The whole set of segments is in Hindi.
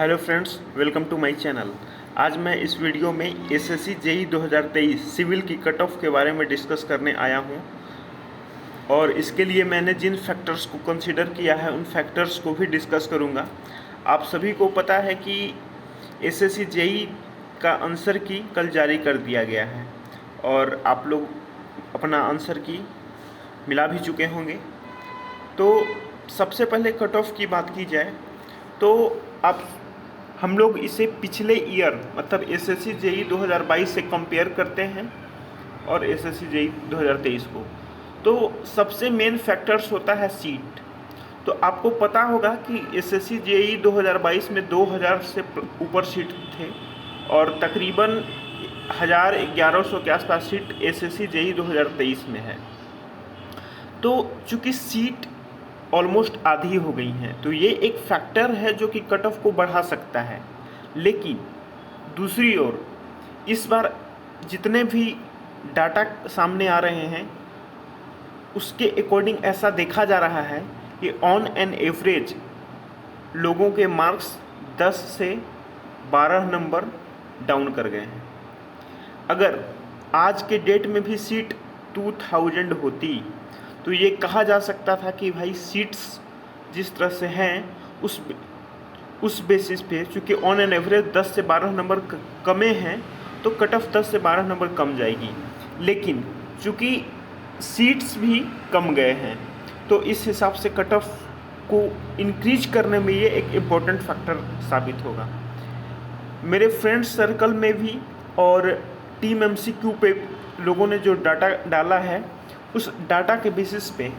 Hello friends, welcome to my channel. आज मैं इस वीडियो में एसएससी जेई 2023 सिविल की कट ऑफ के बारे में डिस्कस करने आया हूं और इसके लिए मैंने जिन फैक्टर्स को कंसीडर किया है उन फैक्टर्स को भी डिस्कस करूंगा। आप सभी को पता है कि एसएससी जेई का आंसर की कल जारी कर दिया गया है और आप लोग अपना आंसर की मिला भी चुके होंगे। तो सबसे पहले कट ऑफ की बात की जाए तो आप हम लोग इसे पिछले ईयर मतलब एसएससी जेई 2022 से कंपेयर करते हैं और एसएससी जेई 2023 को। तो सबसे मेन फैक्टर्स होता है सीट। तो आपको पता होगा कि एसएससी जेई 2022 में 2000 से ऊपर सीट थे और तकरीबन 1100 के आसपास सीट एसएससी जेई 2023 में है। तो चूँकि सीट ऑलमोस्ट आधी हो गई हैं तो ये एक फैक्टर है जो कि कट ऑफ को बढ़ा सकता है। लेकिन दूसरी ओर इस बार जितने भी डाटा सामने आ रहे हैं उसके अकॉर्डिंग ऐसा देखा जा रहा है कि ऑन एन एवरेज लोगों के मार्क्स 10 से 12 नंबर डाउन कर गए हैं। अगर आज के डेट में भी सीट 2000 होती तो ये कहा जा सकता था कि भाई सीट्स जिस तरह से हैं उस बेसिस पे चूँकि ऑन एन एवरेज 10 से 12 नंबर कमे हैं तो कट ऑफ 10 से 12 नंबर कम जाएगी। लेकिन चूँकि सीट्स भी कम गए हैं तो इस हिसाब से कट ऑफ को इंक्रीज करने में ये एक इम्पोर्टेंट फैक्टर साबित होगा। मेरे फ्रेंड्स सर्कल में भी और टीम एमसीक्यू पे लोगों ने जो डाटा डाला है उस डाटा के बेसिस पे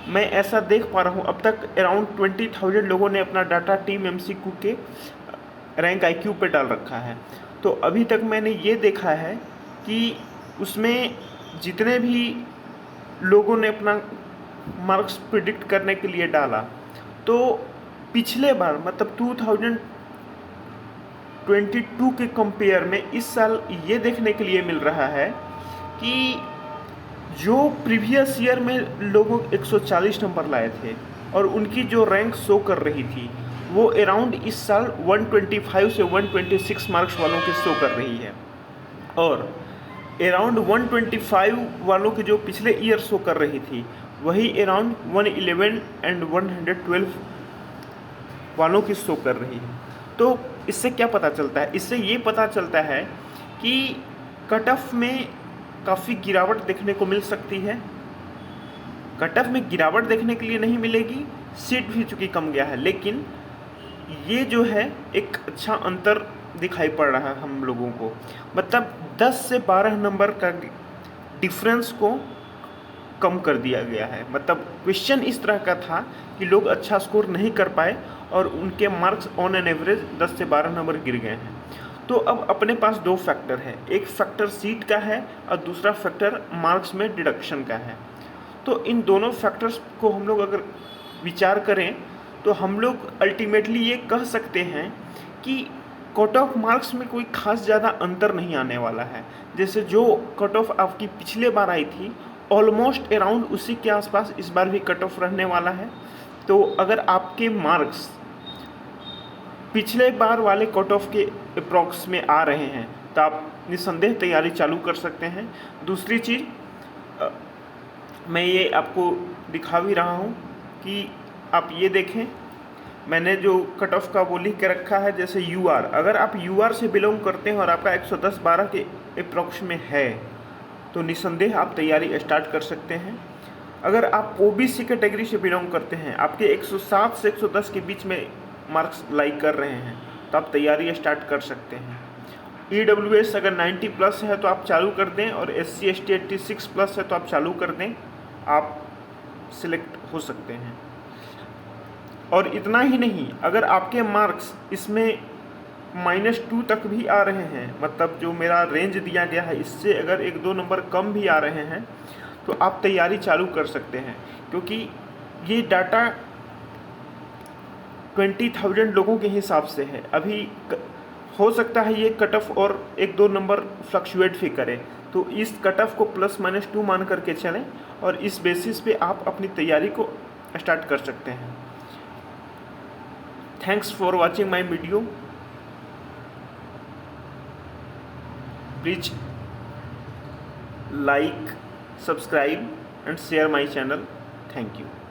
मैं ऐसा देख पा रहा हूँ अब तक अराउंड 20,000 लोगों ने अपना डाटा टीम एमसीक्यू के रैंक आईक्यू पे डाल रखा है। तो अभी तक मैंने ये देखा है कि उसमें जितने भी लोगों ने अपना मार्क्स प्रिडिक्ट करने के लिए डाला तो पिछले बार मतलब 2022 के कंपेयर में इस साल ये देखने के लिए मिल रहा है कि जो प्रीवियस ईयर में लोगों 140 नंबर लाए थे और उनकी जो रैंक शो कर रही थी वो अराउंड इस साल 125 से 126 मार्क्स वालों के शो कर रही है और अराउंड 125 वालों के जो पिछले ईयर शो कर रही थी वही अराउंड 111 एंड 112 वालों की शो कर रही है। तो इससे क्या पता चलता है? इससे ये पता चलता है कि कट ऑफ में काफ़ी गिरावट देखने को मिल सकती है। कट ऑफ में गिरावट देखने के लिए नहीं मिलेगी, सीट भी चूँकि कम गया है, लेकिन ये जो है एक अच्छा अंतर दिखाई पड़ रहा है हम लोगों को। मतलब 10 से 12 नंबर का डिफरेंस को कम कर दिया गया है। मतलब क्वेश्चन इस तरह का था कि लोग अच्छा स्कोर नहीं कर पाए और उनके मार्क्स ऑन एन एवरेज 10 से 12 नंबर गिर गए हैं। तो अब अपने पास दो फैक्टर है, एक फैक्टर सीट का है और दूसरा फैक्टर मार्क्स में डिडक्शन का है। तो इन दोनों फैक्टर्स को हम लोग अगर विचार करें तो हम लोग अल्टीमेटली ये कह सकते हैं कि कट ऑफ मार्क्स में कोई खास ज़्यादा अंतर नहीं आने वाला है। जैसे जो कट ऑफ आपकी पिछले बार आई थी ऑलमोस्ट अराउंड उसी के आसपास इस बार भी कट ऑफ रहने वाला है। तो अगर आपके मार्क्स पिछले बार वाले कट ऑफ के अप्रॉक्स में आ रहे हैं तो आप निस्संदेह तैयारी चालू कर सकते हैं। दूसरी चीज़ मैं ये आपको दिखा भी रहा हूँ कि आप ये देखें, मैंने जो कट ऑफ का वो लिख के रखा है। जैसे यूआर, अगर आप यूआर से बिलोंग करते हैं और आपका 110-12 के अप्रॉक्स में है तो निस्संदेह आप तैयारी स्टार्ट कर सकते हैं। अगर आप ओबीसी कैटेगरी से बिलोंग करते हैं, आपके 107 से 110 के बीच में मार्क्स लाइक कर रहे हैं तो आप तैयारी स्टार्ट कर सकते हैं। ईडब्ल्यूएस अगर 90 प्लस है तो आप चालू कर दें और SC ST 86 प्लस है तो आप चालू कर दें, आप सिलेक्ट हो सकते हैं। और इतना ही नहीं, अगर आपके मार्क्स इसमें -2 तक भी आ रहे हैं, मतलब जो मेरा रेंज दिया गया है इससे अगर 1-2 नंबर कम भी आ रहे हैं तो आप तैयारी चालू कर सकते हैं। क्योंकि ये डाटा 20,000 लोगों के हिसाब से है। अभी हो सकता है ये कट ऑफ और 1-2 नंबर फ्लक्चुएट भी करे, तो इस कट ऑफ को +-2 मान करके चलें और इस बेसिस पे आप अपनी तैयारी को स्टार्ट कर सकते हैं। Thanks for watching my video. Please like, subscribe and share my channel. Thank you.